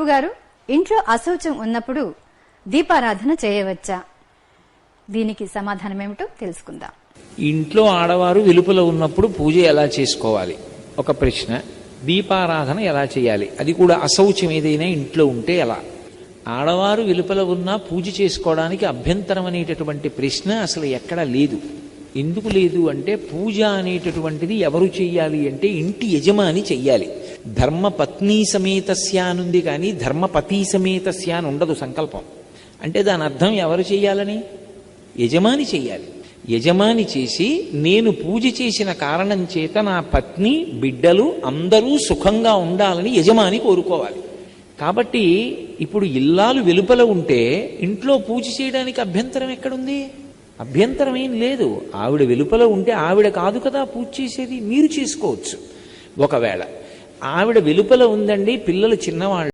గురువుగారు, ఇంట్లో అశౌచం ఉన్నప్పుడు దీపారాధన చేయవచ్చా? దీనికి సమాధానం ఏమిటో తెలుసుకుందాం. ఇంట్లో ఆడవారు వెలుపల ఉన్నప్పుడు పూజ ఎలా చేసుకోవాలి ఒక ప్రశ్న. దీపారాధన ఎలా చేయాలి, అది కూడా అశౌచం ఏదైనా ఇంట్లో ఉంటే ఎలా? ఆడవారు వెలుపల ఉన్నా పూజ చేసుకోవడానికి అభ్యంతరం అనేటటువంటి ప్రశ్న అసలు ఎక్కడా లేదు. ఎందుకు లేదు అంటే, పూజ అనేటటువంటిది ఎవరు చెయ్యాలి అంటే ఇంటి యజమాని చెయ్యాలి. ధర్మపత్ని సమేతస్య అనుంది కానీ ధర్మపతి సమేతస్య అని ఉండదు సంకల్పం. అంటే దాని అర్థం ఎవరు చెయ్యాలని? యజమాని చెయ్యాలి. యజమాని చేసి, నేను పూజ చేసిన కారణం చేత నా పత్ని బిడ్డలు అందరూ సుఖంగా ఉండాలని యజమాని కోరుకోవాలి. కాబట్టి ఇప్పుడు ఇల్లాలు వెలుపల ఉంటే ఇంట్లో పూజ చేయడానికి అభ్యంతరం ఎక్కడుంది? అభ్యంతరం ఏం లేదు. ఆవిడ వెలుపల ఉంటే ఆవిడ కాదు కదా పూజ చేసేది, మీరు చేసుకోవచ్చు. ఒకవేళ ఆవిడ వెలుపల ఉందండి, పిల్లలు చిన్నవాళ్ళు